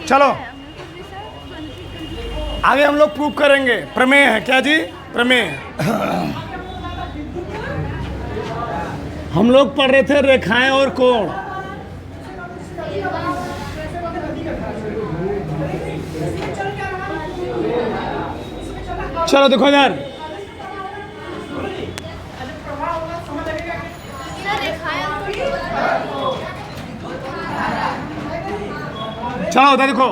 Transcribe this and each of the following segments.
चलो आगे हम लोग प्रूव करेंगे। प्रमेय है क्या जी? प्रमेय। हम लोग पढ़ रहे थे रेखाएं और कोण। चलो देखो यार, चलो उधर देखो,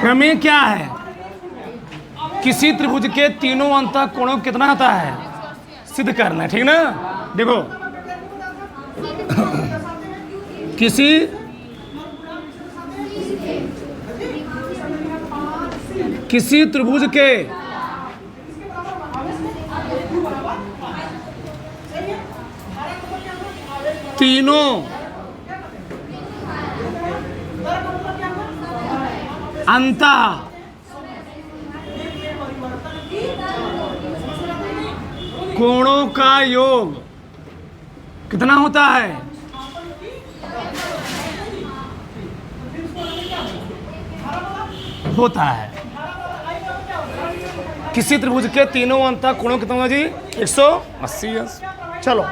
प्रमेय क्या है? किसी त्रिभुज के तीनों अंतः कोणों कितना आता है सिद्ध करना है, ठीक ना? देखो किसी त्रिभुज के तीनों अंतः कोणों का योग कितना होता है? होता है। किसी त्रिभुज के तीनों अंतः कोणों कितना होगा जी? 180। चलो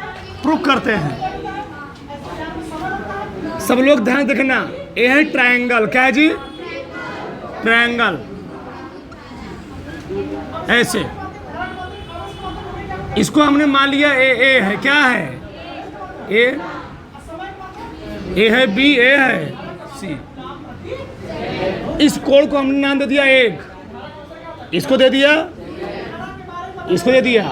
प्रूव करते हैं। सब लोग ध्यान देखना, ये है ट्रायंगल। क्या है जी? ट्रायंगल। ऐसे इसको हमने मान लिया ए है। क्या है? ए है बी, ए है सी। इस कोण को हमने नाम दे दिया एक, इसको दे दिया, इसको दे दिया।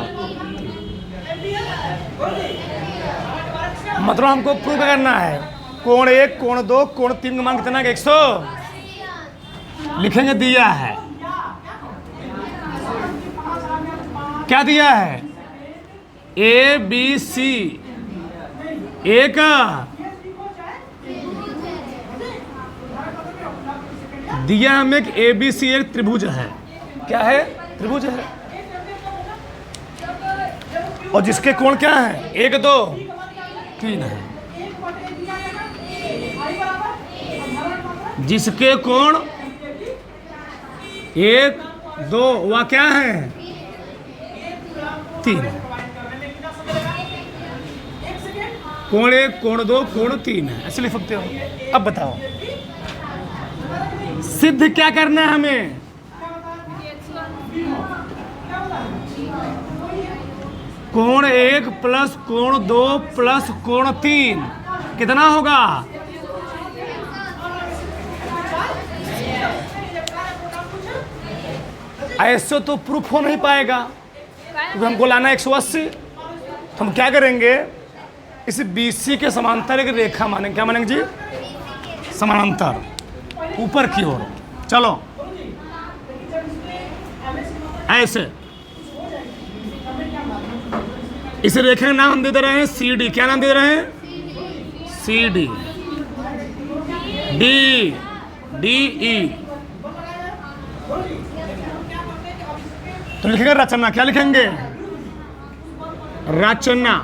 मतलब हमको प्रूव करना है कोण 1, कोण 2, कोण 3 का मान कितना है? 100 लिखेंगे। दिया है, क्या दिया है? ए बी सी एक दिया हमें एक ए बी सी एक त्रिभुज है। क्या है? त्रिभुज है। और जिसके कोण क्या है? 1 2 3 है। जिसके कोण 1 2 वह क्या है? 3 है। कोण 1 कोण 2 कोण 3 है। ऐसे लिख सकते हो। अब बताओ सिद्ध क्या करना है हमें? कोण 1 प्लस कोण 2 प्लस कोण 3 कितना होगा? ऐसे तो प्रूफ हो नहीं पाएगा, क्योंकि हमको लाना 180। तो हम क्या करेंगे? इस BC के समांतर एक रेखा मानेंगे। क्या मानेंगे जी? समानांतर, ऊपर की ओर। चलो ऐसे इस रेखा का नाम हम दे दे रहे हैं CD। क्या नाम दे रहे हैं? CD DE। तो लिखेंगे रचना। क्या लिखेंगे? रचना।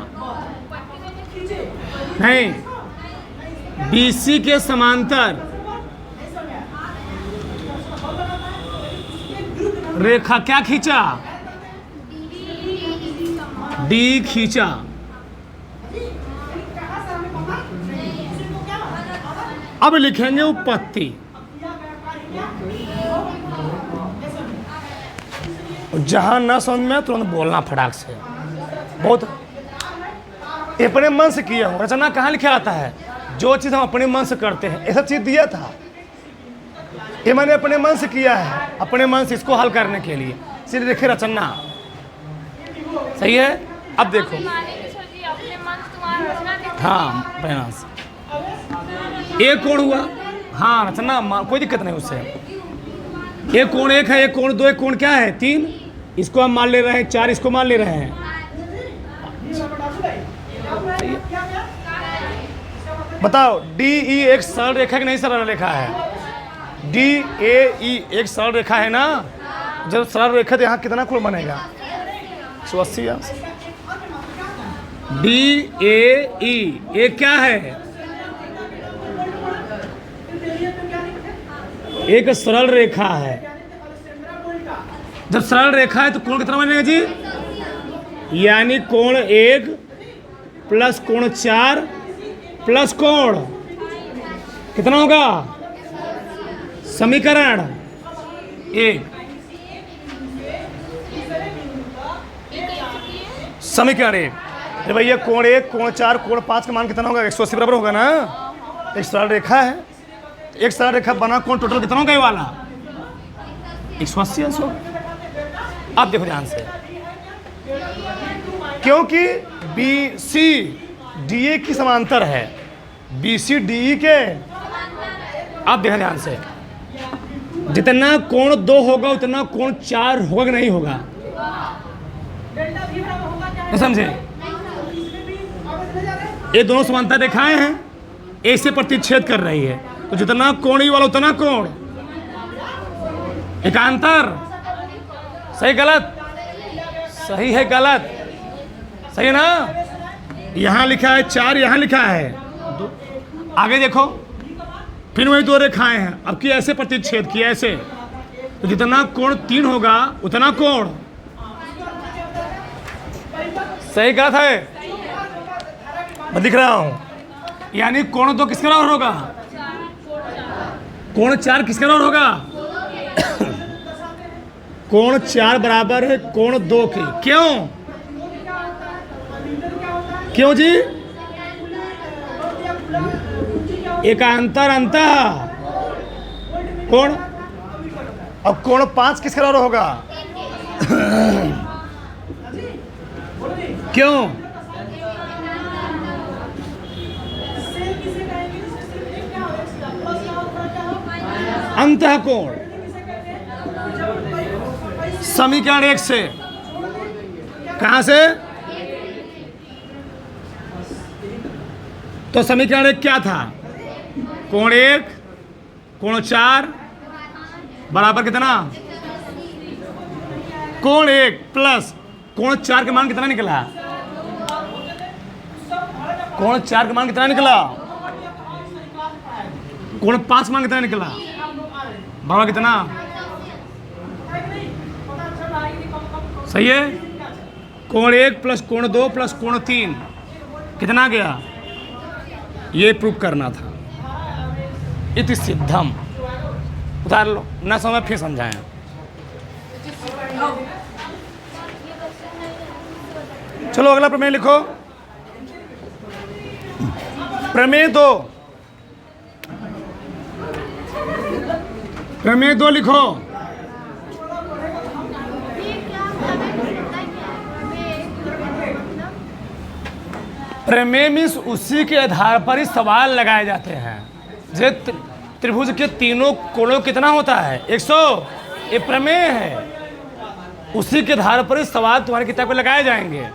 नहीं, BC के समांतर रेखा क्या खींचा? D खींचा। अब लिखेंगे उत्पत्ति। जहां ना समझ में तुरंत बोलना फटाक से। बहुत अपने मन से किया हूं। रचना कहाँ लिखा आता है? जो चीज हम अपने मन से करते हैं। ऐसा चीज दिया था, ये मैंने अपने मन से किया है, अपने मन से इसको हल करने के लिए। इसलिए देखे रचना। सही है। अब देखो, हाँ प्रयास एक कोण हुआ। हाँ रचना, कोई दिक्कत नहीं उससे। एक कोण 1 है, एक कोण 2, एक कोण क्या है? 3। इसको हम मान ले रहे हैं 4, इसको मान ले रहे हैं। बताओ DE एक सरल रेखा कि नहीं सरल रेखा है? DAE एक सरल रेखा है ना? जब सरल रेखा तो यहाँ कितना कोण बनेगा? 180। DAE एक क्या है? एक सरल रेखा है। जब सरल रेखा है तो कोण कितना बनेगा जी? यानी कोण 1 प्लस कोण 4 प्लस कोण कितना होगा? समीकरण 1। समीकरण 1। अरे भैया कोण 1 कोण 4 कोण 5 का मान कितना होगा? 180 बराबर होगा ना। एक सरल रेखा है, एक सरल रेखा बना कोण टोटल कितना होगा ये वाला? 180 100। अब देखो ध्यान से, क्योंकि बी सी डी ए की समांतर है, बी सी डी ई के। अब देखो ध्यान से, जितना कोण 2 होगा उतना कोण 4 होगा कि नहीं होगा? समझे? ये दोनों समांतर रेखाएं हैं, ए से प्रतिच्छेद कर रही है, तो जितना कोण वाला उतना कोण एकांतर। सही गलत? सही है गलत? सही है ना? यहां लिखा है 4, यहां लिखा है 2। आगे देखो, फिर वही 2 रेखाएं हैं, अब की ऐसे प्रतिच्छेद किया ऐसे, तो जितना कोण 3 होगा उतना कोण। सही गलत है? मैं दिख रहा हूं। यानी कोण 2 किसका बराबर होगा? कोण 4 किसका बराबर होगा? कोण 4 बराबर है कोण 2 के। क्यों? क्यों जी? एकांतर अंतः कोण। अब कोण 5 किसका बराबर होगा? क्यों? अंतः कोण। समीकरण 1 से। कहां से? तो समीकरण 1 क्या था? कोण 1 कोण 4 बराबर कितना? कोण 1 प्लस कोण 4 का मान कितना निकला? कोण 4 का मान कितना निकला? कोण 5 मान कितना निकला? बराबर कितना? सही है? कोण 1 प्लस कोण 2 प्लस कोण 3 कितना गया? ये प्रूव करना था। इति सिद्धम। उतार लो ना, समझ फिर समझाएं। चलो अगला प्रमेय लिखो। प्रमेय 2। प्रमेय 2 लिखो। प्रमेय मीन्स उसी के आधार पर ही सवाल लगाए जाते हैं। जैसे त्रिभुज के तीनों कोणों कितना होता है? 100। ये प्रमेय है, उसी के आधार पर ही सवाल तुम्हारी किताब में लगाए जाएंगे।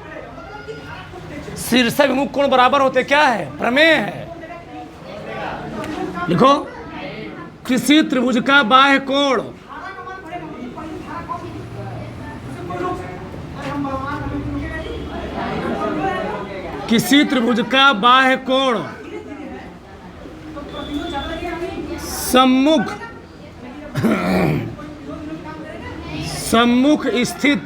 शीर्षक मुख कोण बराबर होते क्या है? प्रमेय है। लिखो, किसी त्रिभुज का बाह्य कोण किसी त्रिभुज का बाह्य कोण सम्मुख सम्मुख स्थित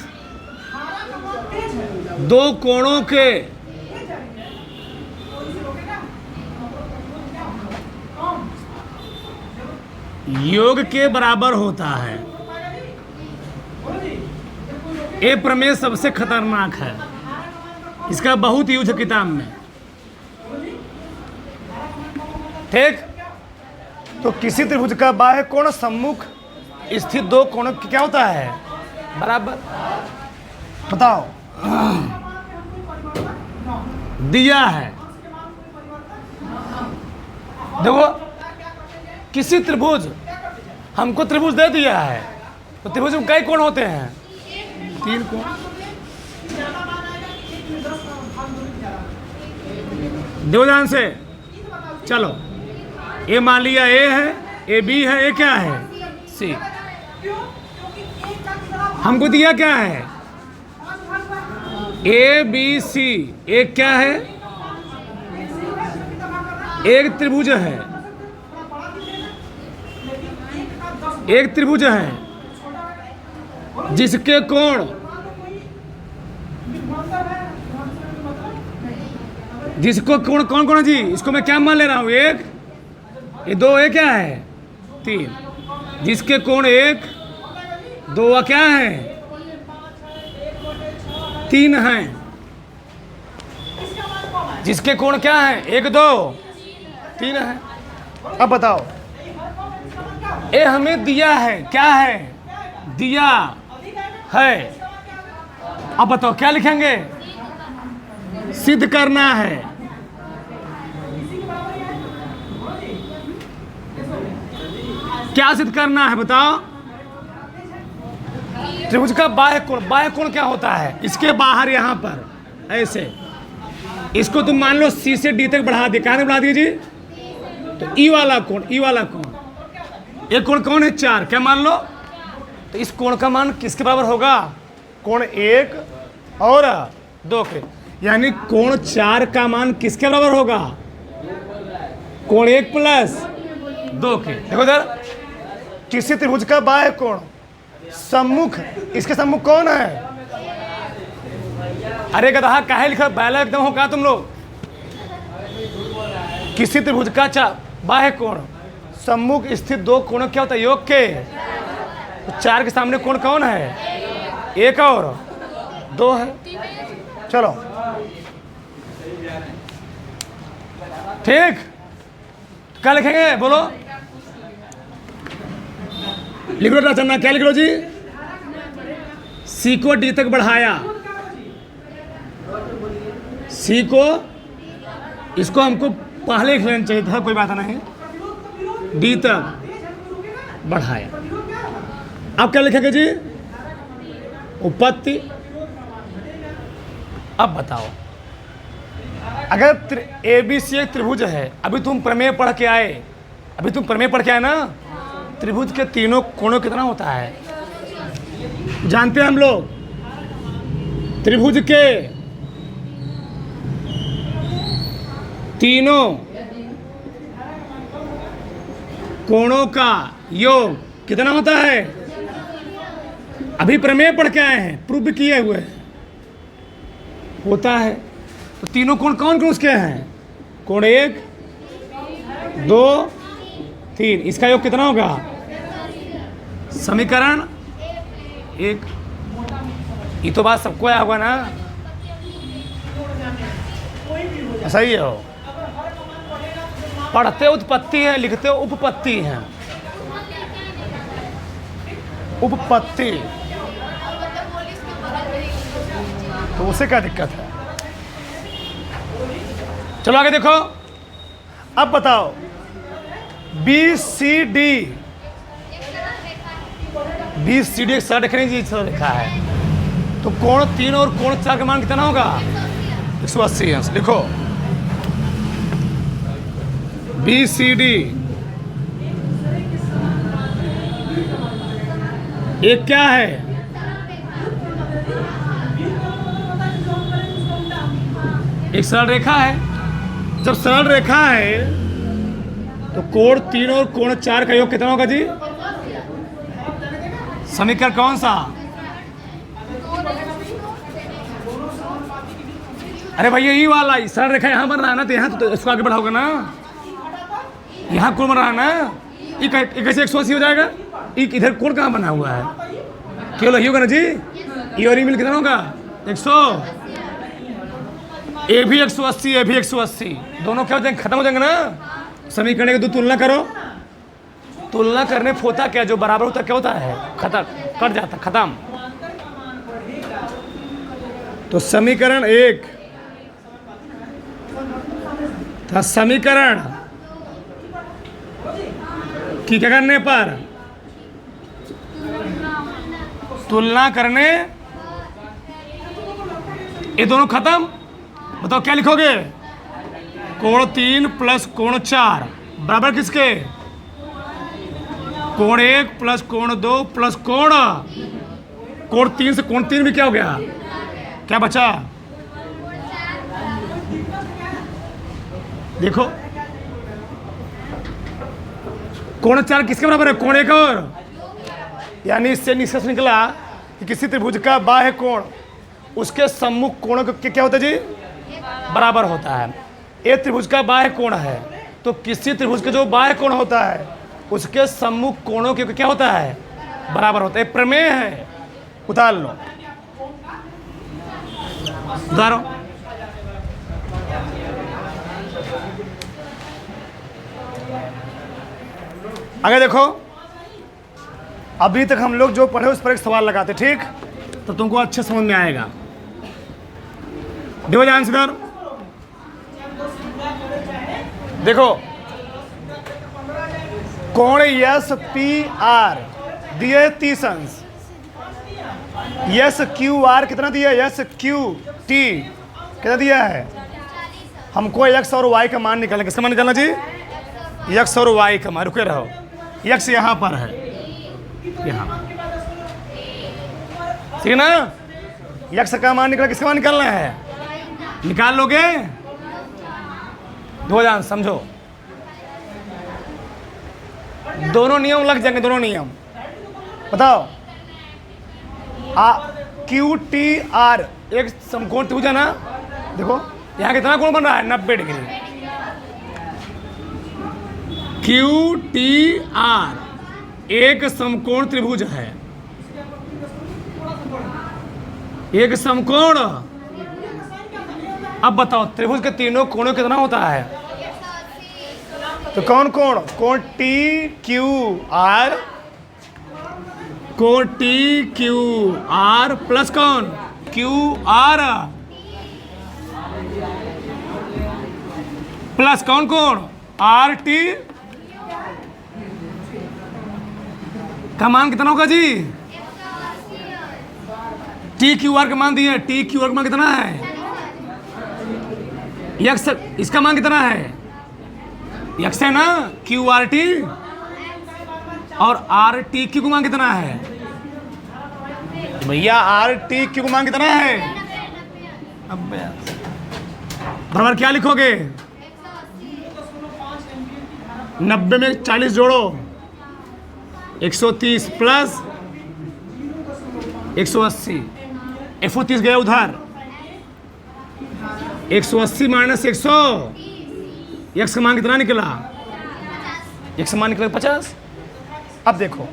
2 कोणों के योग के बराबर होता है। ये प्रमेय सबसे खतरनाक है, इसका बहुत यूज है किताब में। ठीक? तो किसी त्रिभुज का बाह्य कोण सम्मुख स्थित 2 कोणों की क्या होता है? बराबर। बताओ। दिया है, देखो, किसी त्रिभुज, हमको त्रिभुज दे दिया है, तो त्रिभुज में कई कोण होते हैं? 3 कोण। दो ध्यान से चलो। ए मान लिया ए है, ए बी है, ए क्या है? सी। हमको दिया क्या है? A B C. एक क्या है? एक त्रिभुज है। एक त्रिभुज है जिसके कोण जिसको कोण कौन कौन है जी, इसको मैं क्या मान ले रहा हूं, एक, ये दो, ये क्या है, तीन, जिसके कोण एक, दो व क्या है, तीन हैं, जिसके कोण क्या है, एक, दो, तीन है। अब बताओ, ये हमें दिया है, क्या है, दिया है। अब बताओ क्या लिखेंगे, सिद्ध करना है। क्या सिद्ध करना है बताओ, त्रिभुज का बाह्य कोण क्या होता है, इसके बाहर यहां पर ऐसे, इसको तुम मान लो सी से डी तक बढ़ा दिए, कहां तक बढ़ा दिए जी, तो ई वाला कोण, एक कोण कौन है, चार, क्या मान लो, तो इस कोण का मान किसके बराबर होगा, कोण एक और दो के, यानी कोण चार का मान किसके बराबर होगा, कोण एक प्लस दो के। देखो इधर, किसी त्रिभुज का बाह्य कोण सम्मुख, इसके सम्मुख कौन है, अरे गधा काहे लिखा, बैला एकदम हो क्या तुम लोग। किसी त्रिभुज का बाह्य कोण सम्मुख स्थित दो कोण क्या होता है, योग के, तो चार के सामने कोण कौन है, एक और दो है। चलो ठीक, क्या लिखेंगे बोलो, लिख लो चन्ना, क्या लिख लो जी, सी को डी तक बढ़ाया, सी को, इसको हमको पहले लिख लेना चाहिए था, कोई बात नहीं, डी तक बढ़ाया। अब क्या लिखेंगे जी, उपपत्ति। अब बताओ, अगर ए बी सी एक त्रिभुज है, अभी तुम प्रमेय पढ़ के आए, ना, त्रिभुज के तीनों कोणों कितना होता है जानते हैं हम लोग, त्रिभुज के तीनों कोणों का योग कितना होता है, अभी प्रमेय पढ़ के आए हैं, प्रूफ भी किए हुए हैं, होता है। तो तीनों कोण कौन कौन उसके हैं, कोण एक, दो, तीन, इसका योग कितना होगा, समीकरण एक। ये तो बात सबको आया होगा ना, ऐसा ही हो, पढ़ते उत्पत्ति है, लिखते उपपत्ति है, उपपत्ति, तो उसे क्या दिक्कत है। चलो आगे देखो, अब बताओ, बी सी डी एक सरल रेखा नहीं जी, सरल रेखा है, तो कोण तीन और कोण चार का मान कितना होगा, 180 अंश। लिखो बी सी डी एक क्या है, एक सरल रेखा है। जब सरल रेखा है तो कोण तीन और कोण चार का योग कितना होगा जी, समीकरण कौन सा, अरे भैया ये वाला सरल रेखा यहाँ बन रहा है ना, तो यहाँ तो इसको आगे बढ़ाओगे ना, यहाँ कोण बन रहा है ना, ये कैसे 180 हो जाएगा, इधर कोण कहाँ बना हुआ है, केवल यही होगा ना जी, ये और मिल कितना होगा 100, ये भी 180, ये भी 180, दोनों क्या हो जाएंगे, खत्म हो जाएंगे ना। समीकरण की दो तुलना करो, तुलना करने होता क्या, जो बराबर होता क्या होता है, खत्म, कट जाता, खत्म। तो समीकरण एक था, समीकरण की क्या करने पर, तुलना करने, ये दोनों खत्म। बताओ क्या लिखोगे, कोण तीन प्लस कोण चार बराबर किसके, कोण एक प्लस कोण दो प्लस कोण तीन से कोण तीन भी क्या हो गया, क्या बचा, देखो कोण चार किसके बराबर है, कोण एक और यानी इससे निष्कर्ष निकला कि किसी त्रिभुज का बाह्य कोण उसके सम्मुख कोणों के क्या होता है जी, बराबर होता है। एक त्रिभुज का बाह्य कोण है तो किसी त्रिभुज के जो बाह्य कोण होता है उसके सम्मुख कोणों के क्या होता है, बराबर होता है। प्रमेय है, उतार लो, उतारो। आगे देखो, अभी तक हम लोग जो पढ़े उस पर एक सवाल लगाते, ठीक, तो तुमको अच्छे समझ में आएगा। देखो ध्यान से इधर देखो, कोण यस पी आर दिए 30 अंश, यस क्यू आर कितना दिया है, यस क्यू टी कितना दिया है, हमको एक्स और वाई का मान निकालना। किसका मान निकालना जी, एक्स और वाई का मान। रुके रहो, एक्स यहाँ पर है, यहाँ, ठीक है ना। एक्स का मान निकाला, किसका मान निकालना है, निकाल लोगे। दो जान समझो, दोनों नियम लग जाएंगे, दोनों नियम बताओ। क्यू टी आर एक समकोण त्रिभुज है ना, देखो यहाँ कितना कोण बन रहा है, 90 डिग्री। क्यू टी आर एक समकोण त्रिभुज है, एक समकोण। अब बताओ त्रिभुज के तीनों कोणों कितना होता है, तो कौन कोण, कोण टी क्यू आर, कोण टी क्यू आर प्लस कौन क्यू आर प्लस कौन कोण आर टी का मान कितना होगा जी, टी क्यू आर का मान दिए, टी क्यू आर का मान कितना है, यक्स इसका मान कितना है, यक्स है ना, क्यू आर टी, और आर टी क्यू का मान कितना है भैया, आर टी क्यू का मान कितना है। अब बराबर क्या लिखोगे, 90 में 40 जोड़ो, 130 प्लस 180, 130 गया उधर, 180 माइनस 100, एक्स का मान कितना निकला, एक्स का मान निकला 50। अब देखो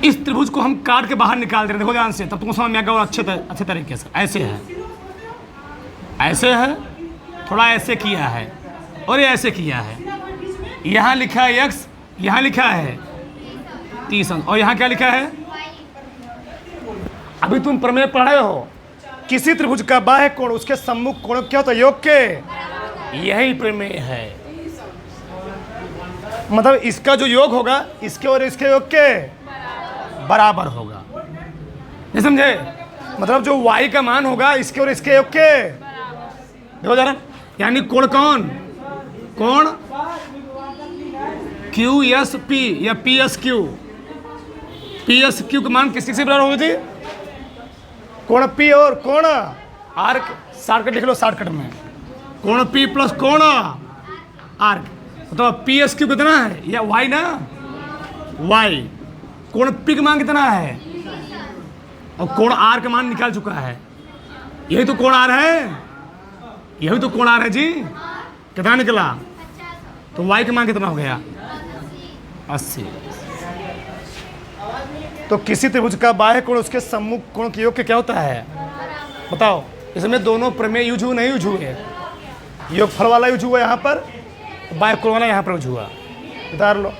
इस त्रिभुज को हम काट के बाहर निकाल दे रहे, देखो ध्यान से, तब तुमको समझ में आएगा और अच्छे तरीके से। ऐसे है, ऐसे है, थोड़ा ऐसे किया है और ये ऐसे किया है। यहाँ लिखा है एक्स, यहाँ लिखा है 30 अंश, और यहाँ क्या लिखा है, अभी तुम प्रमेय पढ़ रहे हो, किसी त्रिभुज का बाह्य कोण उसके सम्मुख कोण क्या होता है, योग के, यही प्रमेय है। मतलब इसका जो योग होगा इसके और इसके योग के बराबर होगा, नहीं समझे। मतलब जो y का मान होगा इसके और इसके योग के, देखो जरा, यानी कोण कौन, कोण क्यू एस पी या P S Q, P S Q का मान किसके से बराबर होगा जी, कोण पी और कोण आर, शॉर्टकट लिख लो शॉर्टकट में, कोण पी प्लस कोण आर, तो पी एस क्यू कितना है, या वाई ना, वाई, कोण पी का मान कितना है, और कोण आर का मान निकाल चुका है, यही तो कोण आर है, यही तो कोण आर है जी, कितना निकला, तो वाई का मान कितना हो गया 80। तो किसी त्रिभुज का बाह्य कोण उसके सम्मुख कोण के योग के क्या होता है, बताओ। इसमें दोनों प्रमेय यूज हुए, नहीं यूज हुए, योग फल वाला यूज हुआ यहाँ पर, बाह्य कोण वाला यहाँ पर यूज हुआ, उतार लो।